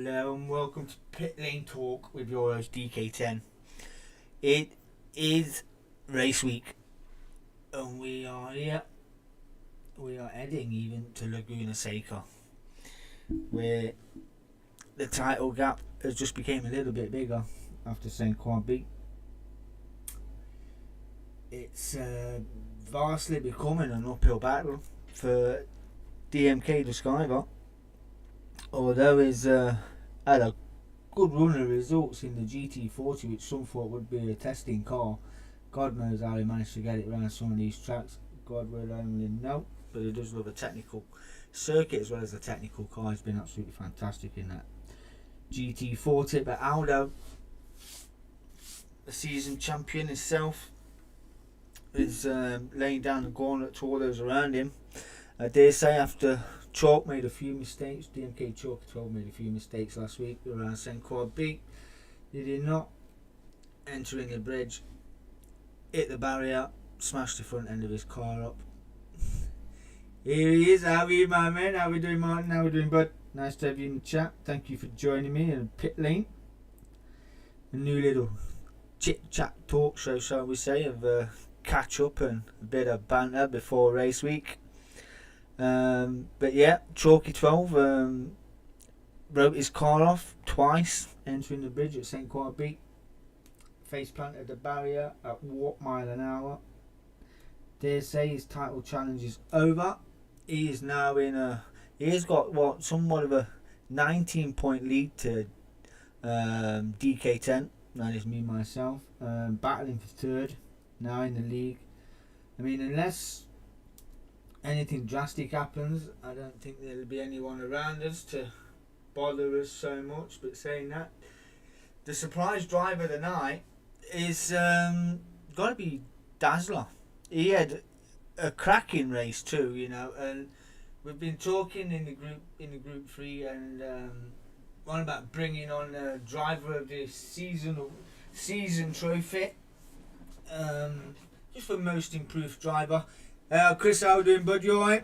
Hello and welcome to Pit Lane Talk with your host DK10. It is race week and we are here. We are heading even to Laguna Seca, where the title gap has just became a little bit bigger after St. Quad beat. It's vastly becoming an uphill battle for DMK the Skyver. Although he's had a good run of results in the GT40, which some thought would be a testing car. God knows how he managed to get it around some of these tracks. God will only know. But he does love a technical circuit as well as a technical car. He's been absolutely fantastic in that GT40. But Aldo, the season champion himself, is laying down the gauntlet to all those around him. I dare say after Chalk made a few mistakes, DMK Chalk 12 made a few mistakes last week around St. Quad beat. He did not enter in the bridge, hit the barrier, smashed the front end of his car up. Here he is. How are you, my man? How are we doing, Martin? How are we doing, bud? Nice to have you in the chat. Thank you for joining me in Pit Lane. A new little chit chat talk show, shall we say, of catch up and a bit of banter before race week. But yeah, Chalky 12 wrote his car off twice entering the bridge at St. Quad beat. Face planted the barrier at what mile an hour. Dare say his title challenge is over. He is now he has got somewhat of a 19-point lead to DK10. That is me myself. Battling for third now in the league. I mean, unless anything drastic happens, I don't think there'll be anyone around us to bother us so much. But saying that, the surprise driver of the night is got to be Dazzler. He had a cracking race too, and we've been talking in the group 3 and on about bringing on a driver of the season trophy, just for most improved driver. Chris, how you doing, bud? You alright?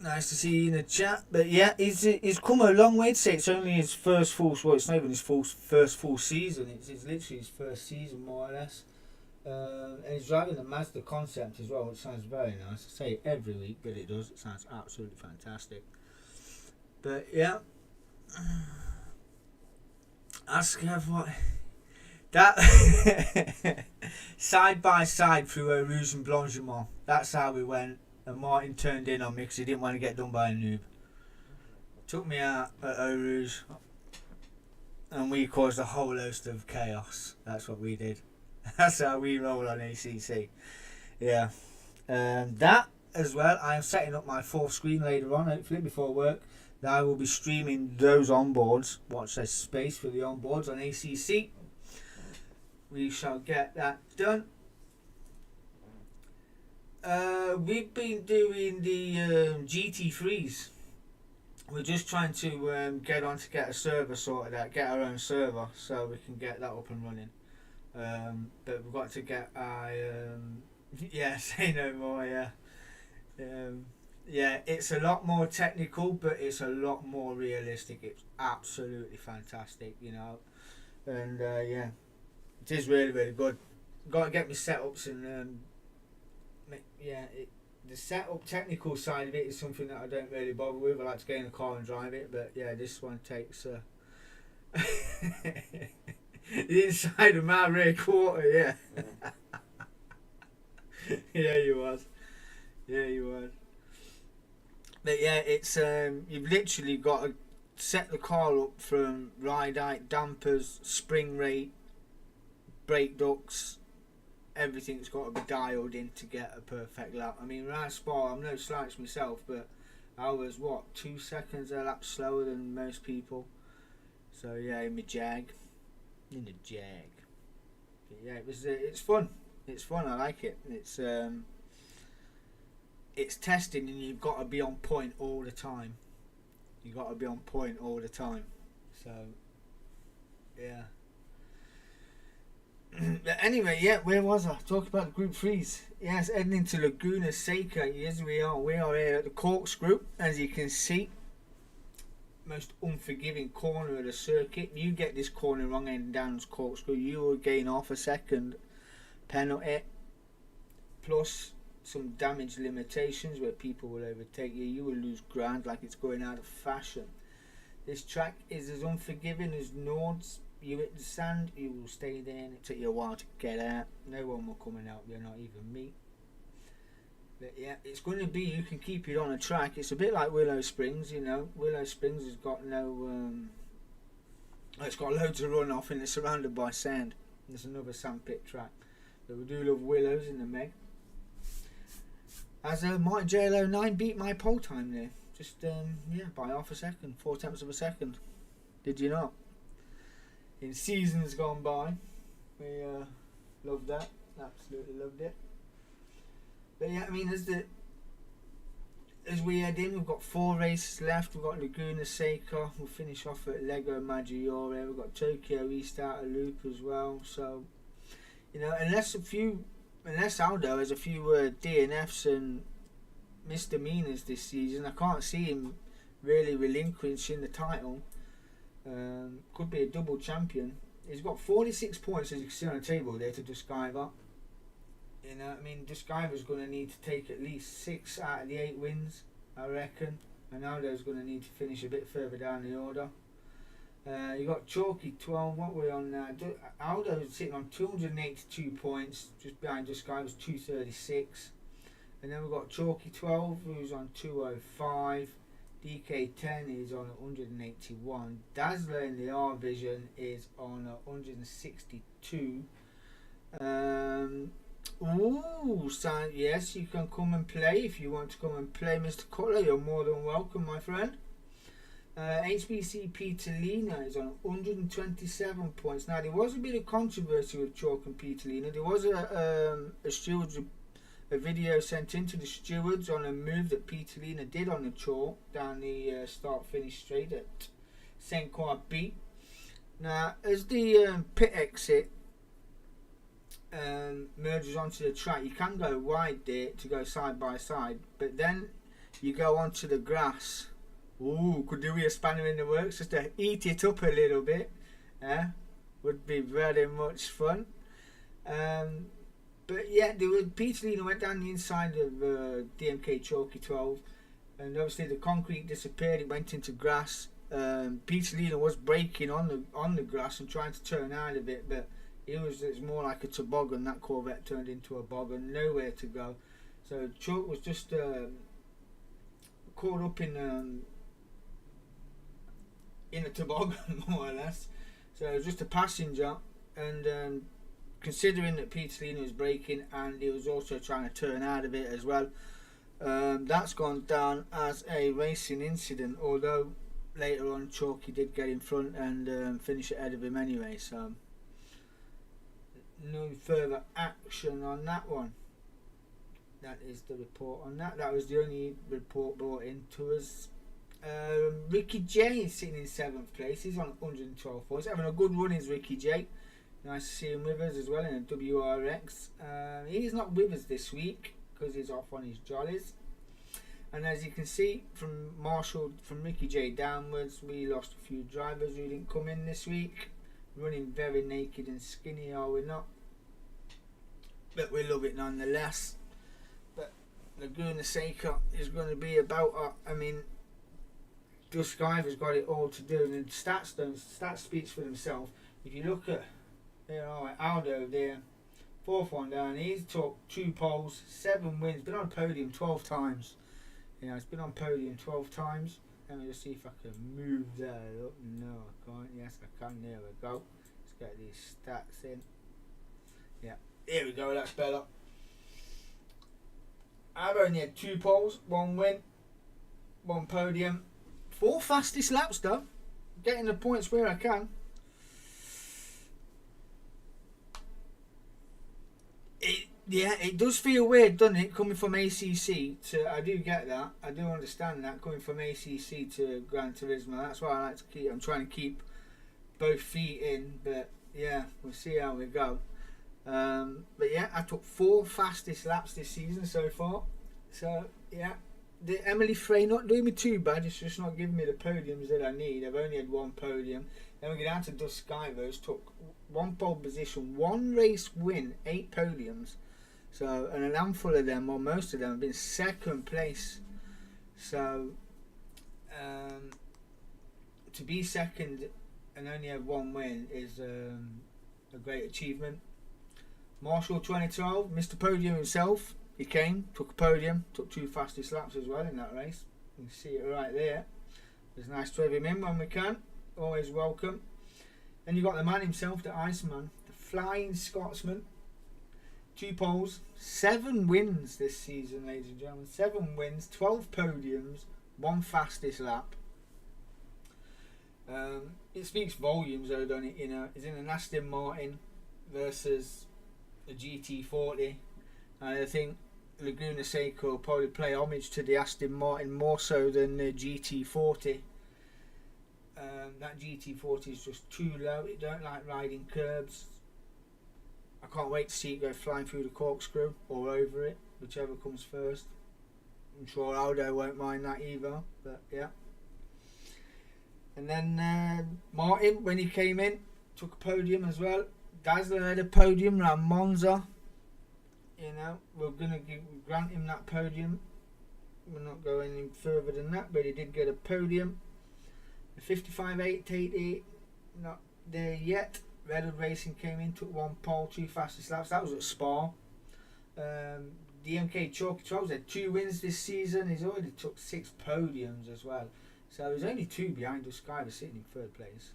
Nice to see you in the chat. But yeah, he's come a long way to say it's only his first full. Well, it's not even his first full season. It's literally his first season, more or less. And he's driving the Mazda Concept as well, which sounds very nice. I say it every week, but it does. It sounds absolutely fantastic. But yeah, ask her what. That side by side through Eau Rouge and Blanchimont. That's how we went. And Martin turned in on me because he didn't want to get done by a noob. Took me out at Eau Rouge, and we caused a whole host of chaos. That's what we did. That's how we roll on ACC. Yeah. That as well. I am setting up my fourth screen later on, hopefully before work. That I will be streaming those onboards. Watch this space for the onboards on ACC. We shall get that done. We've been doing the GT3s. We're just trying to get a server sorted out, get our own server, so we can get that up and running. But we've got to get yeah, say no more. Yeah, it's a lot more technical, but it's a lot more realistic. It's absolutely fantastic, and yeah. It is really, really good. Got to get my setups and the setup technical side of it is something that I don't really bother with. I like to get in the car and drive it, but yeah, this one takes the inside of my rear quarter. Yeah, yeah, you was. But yeah, it's you've literally got to set the car up from ride height, dampers, spring rate, brake ducts, everything's got to be dialed in to get a perfect lap. I mean, around Spa, I'm no slouch myself, but I was 2 seconds a lap slower than most people. So yeah, in the Jag. But yeah, it's fun. It's fun. I like it. It's testing, and you've got to be on point all the time. So yeah. But anyway, yeah, where was I? Talking about the Group 3s. Yes, heading into Laguna Seca. Yes, we are. We are here at the Corkscrew, as you can see. most unforgiving corner of the circuit. You get this corner wrong and down corkscrew, you will gain half a second penalty, plus some damage limitations where people will overtake you. You will lose ground like it's going out of fashion. This track is as unforgiving as Nords. You hit the sand, you will stay there, and it took you a while to get out. No one will come and help you, not even me. But yeah, it's going to be, you can keep it on a track. It's a bit like Willow Springs, you know. Willow Springs has got no, it's got loads of runoff and it's surrounded by sand. There's another sandpit track. But we do love Willows in the Meg. As my JL09 beat my pole time there. Just, yeah, by half a second, 4/10 of a second. Did you not? In seasons gone by, we loved that. Absolutely loved it. But yeah, I mean, as we head in, we've got 4 races left. We've got Laguna Seca. We'll finish off at Lego Maggiore. We've got Tokyo East Outer Loop as well. So, you know, unless Aldo has a few DNFs and misdemeanors this season, I can't see him really relinquishing the title. Could be a double champion. He's got 46 points, as you can see on the table there, to Duskaiva. You know, I mean, Duskaiva's going to need to take at least 6 out of the 8 wins, I reckon. And Aldo's going to need to finish a bit further down the order. You got Chalky 12. What we're on now? Aldo's sitting on 282 points, just behind Duskaiva's 236. And then we've got Chalky 12, who's on 205. DK10 is on 181. Dazzler in the R Vision is on 162. Ooh, so yes, you can come and play if you want to come and play, Mr. Cutler. You're more than welcome, my friend. HBC Peterlina is on 127 points. Now, there was a bit of controversy with Chalk and Peterlina. There was a video sent into the stewards on a move that Peterlina did on the chalk down the start-finish straight at St. Croix B. Now, as the pit exit merges onto the track, you can go wide there to go side by side, but then you go onto the grass. Ooh, could do with a spanner in the works just to eat it up a little bit. Would be very much fun. But yeah, Peterlina went down the inside of DMK Chalky 12, and obviously the concrete disappeared. It went into grass. Peterlina was braking on the grass and trying to turn out of it, but it's more like a toboggan. That Corvette turned into a boggan, nowhere to go. So Chalk was just caught up in a toboggan, more or less. So it was just a passenger, and considering that Peterlina was braking and he was also trying to turn out of it as well, that's gone down as a racing incident, although later on Chalky did get in front and finish ahead of him anyway, so no further action on that one. That is the report on that. That was the only report brought in to us. Ricky J is sitting in 7th place. He's on 112 points. Having a good run is Ricky J. Nice to see him with us as well in a WRX. He's not with us this week because he's off on his jollies. And as you can see from Ricky J downwards, we lost a few drivers who didn't come in this week. Running very naked and skinny, are we not? But we love it nonetheless. But Laguna Seca is going to be about, I mean, Duskaiva's got it all to do, and stats speaks for themselves. If you look at, there are Aldo there, 4th one down, he's took 2 poles, 7 wins, been on podium 12 times. You know, it's been on podium 12 times. Let me just see if I can move that up. No, I can't. Yes, I can. There we go. Let's get these stats in. Yeah, here we go. That's better. I've only had 2 poles, 1 win, 1 podium, 4 fastest laps though. Getting the points where I can. It does feel weird, doesn't it, coming from ACC to, I do get that, I do understand that, coming from ACC to Gran Turismo. That's why I like to keep, I'm trying to keep both feet in, but yeah, we'll see how we go. But yeah, I took 4 fastest laps this season so far, so yeah, the Emily Frey not doing me too bad. It's just not giving me the podiums that I need. I've only had one podium. Then we get down to Dusk Skivers. Took one pole position, one race win, 8 podiums. So, and a handful of them, or most of them, have been second place. So, to be second and only have one win is a great achievement. Marshall 2012, Mr. Podium himself. He came, took a podium, took 2 fastest laps as well in that race. You can see it right there. It's nice to have him in when we can. Always welcome. Then you got the man himself, the Iceman, the Flying Scotsman. 2 poles, 7 wins this season, ladies and gentlemen. 7 wins, 12 podiums, 1 fastest lap. It speaks volumes though, don't it? You know, it's in an Aston Martin versus a GT40. And I think Laguna Seca will probably play homage to the Aston Martin more so than the GT40. That GT40 is just too low. It don't like riding curbs. I can't wait to see it go flying through the corkscrew or over it, whichever comes first. I'm sure Aldo won't mind that either, but yeah. And then Martin, when he came in, took a podium as well. Dazzler had a podium around Monza. You know, we're going to grant him that podium. We're not going any further than that, but he did get a podium. The 55.880, not there yet. Redwood Racing came in, took 1 pole, 2 fastest laps. That was at Spa. DMK Chalky Trolls had 2 wins this season. He's already took 6 podiums as well. So he's only 2 behind Dusk Skyver, sitting in 3rd place.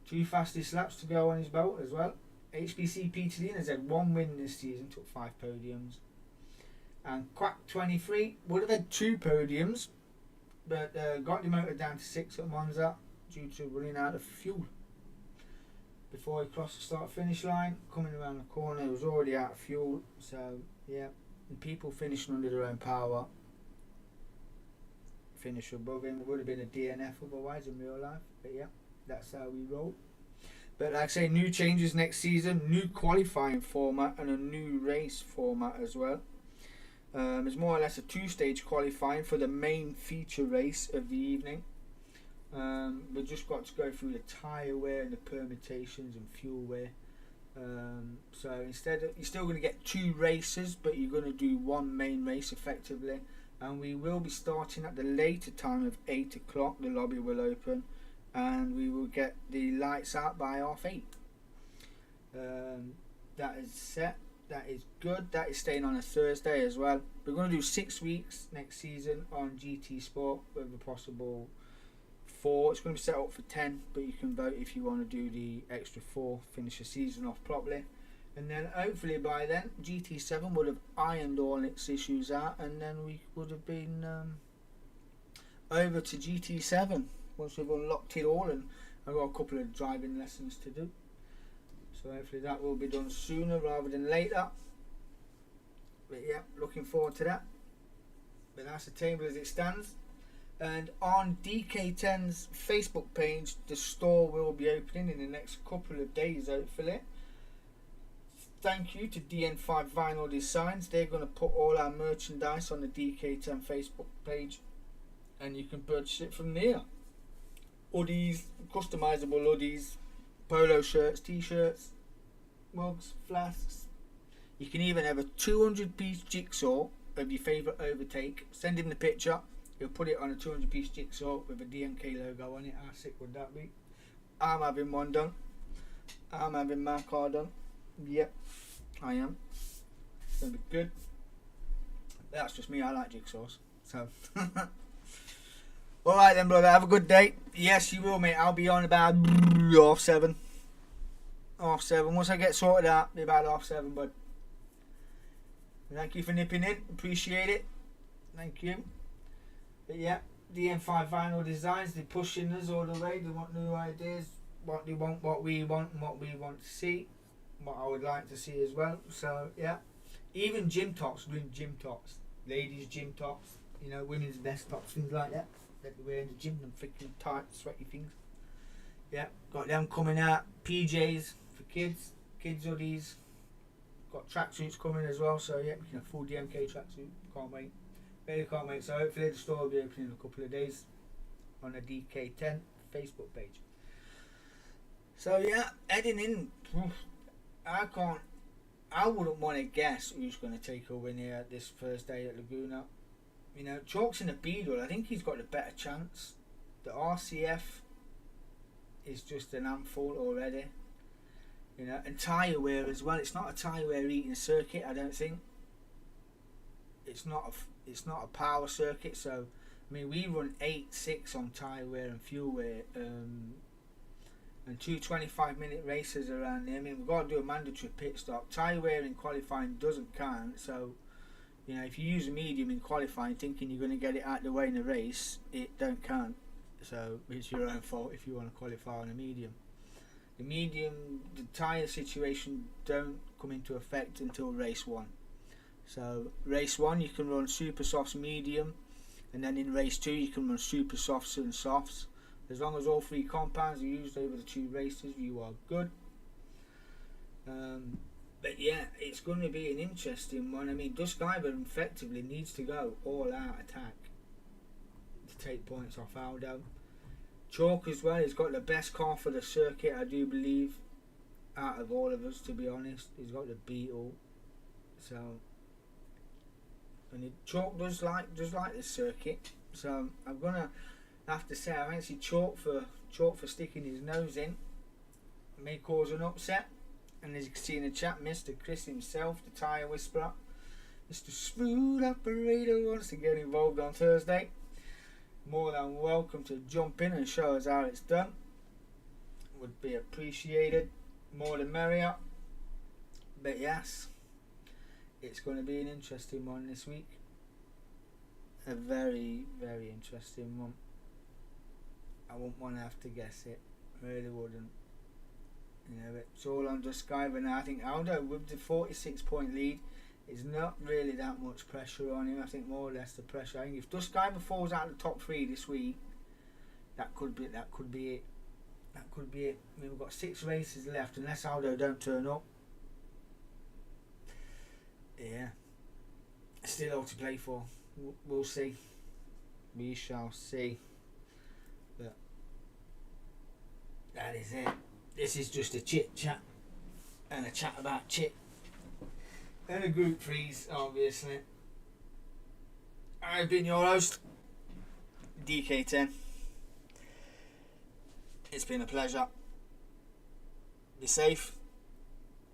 2 fastest laps to go on his belt as well. HBC Pit Lane has had 1 win this season, took 5 podiums. And Quack 23 would have had 2 podiums, but got the motor down to 6 at Monza due to running out of fuel. Before he crossed the start finish line, coming around the corner, he was already out of fuel. So yeah, and people finishing under their own power, finish above him, it would have been a DNF otherwise in real life. But yeah, that's how we roll. But like I say, new changes next season, new qualifying format and a new race format as well. It's more or less a 2-stage qualifying for the main feature race of the evening. We've just got to go through the tyre wear and the permutations and fuel wear. So instead, you're still going to get 2 races, but you're going to do 1 main race effectively. And we will be starting at the later time of 8 o'clock. The lobby will open, and we will get the lights out by 8:30. That is set. That is good. That is staying on a Thursday as well. We're going to do 6 weeks next season on GT Sport with a possible 4. It's going to be set up for 10, but you can vote if you want to do the extra 4, finish the season off properly. And then hopefully by then GT7 would have ironed all its issues out, and then we would have been over to GT7 once we've unlocked it all, and I've got a couple of driving lessons to do. So hopefully that will be done sooner rather than later. But yeah, looking forward to that. But that's the table as it stands. And on DK10's Facebook page, the store will be opening in the next couple of days, hopefully. Thank you to DN5 Vinyl Designs. They're going to put all our merchandise on the DK10 Facebook page, and you can purchase it from there. Hoodies, customizable hoodies, polo shirts, t-shirts, mugs, flasks. You can even have a 200-piece jigsaw of your favourite overtake. Send him the picture. He'll put it on a 200-piece jigsaw with a DMK logo on it. How sick would that be? I'm having one done. I'm having my car done. Yep, I am. It's going to be good. That's just me. I like jigsaws. So, alright then, brother. Have a good day. Yes, you will, mate. I'll be on about 7:30. 7:30. Once I get sorted out, be about 7:30, bud. Thank you for nipping in. Appreciate it. Thank you. But yeah, DN5 Vinyl Designs, they're pushing us all the way. They want new ideas, what they want, what we want, and what we want to see, what I would like to see as well. So yeah, even gym tops, doing gym tops, ladies gym tops, you know, women's best tops, things like that they wear in the gym, and freaking tight, sweaty things. Yeah, got them coming out. PJs for kids hoodies. Got tracksuits coming as well. So yeah, we can afford DMK tracksuit. Can't wait. Really can't wait. So hopefully the store will be open in a couple of days on the DK10 Facebook page. So yeah, heading in, I wouldn't want to guess who's going to take a win here this first day at Laguna. You know, Chalk's in a beadle. I think he's got a better chance. The RCF is just an handful already. You know, and tyre wear as well. It's not a tyre wear eating circuit, I don't think. It's not a power circuit. So, I mean, we run 8.6 on tyre wear and fuel wear, and 2 25-minute races around there. I mean, we've got to do a mandatory pit stop. Tyre wear in qualifying doesn't count. So, you know, if you use a medium in qualifying thinking you're going to get it out of the way in a race, it don't count. So it's your own fault if you want to qualify on a medium. The tyre situation don't come into effect until race 1. So race 1 you can run super softs medium, and then in race 2 you can run super softs and softs. As long as all 3 compounds are used over the 2 races, you are good. But yeah, it's going to be an interesting one. I mean, Duskiver effectively needs to go all out attack to take points off Aldo. Chalk as well, he's got the best car for the circuit, I do believe, out of all of us, to be honest. He's got the Beetle. So, and Chalk does like this circuit. So I'm gonna have to say I fancy Chalk for sticking his nose in. It may cause an upset. And as you can see in the chat, Mr. Chris himself, the tyre whisperer, Mr. Smooth Operator, wants to get involved on Thursday. More than welcome to jump in and show us how it's done. Would be appreciated. More the merrier. But yes, it's going to be an interesting one this week. A very, very interesting one. I wouldn't want to have to guess it. Really wouldn't. You know, it's all on Duskiver now. I think Aldo with the 46-point lead is not really that much pressure on him. I think more or less the pressure. I think if Duskiver falls out of the top 3 this week, that could be it. That could be it. I mean, we've got 6 races left unless Aldo don't turn up. Yeah, still all to play for. We'll see. We shall see. But that is it. This is just a chit chat and a chat about chit and a Group 3s, obviously. I've been your host, DK10. It's been a pleasure. Be safe.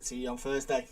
See you on Thursday.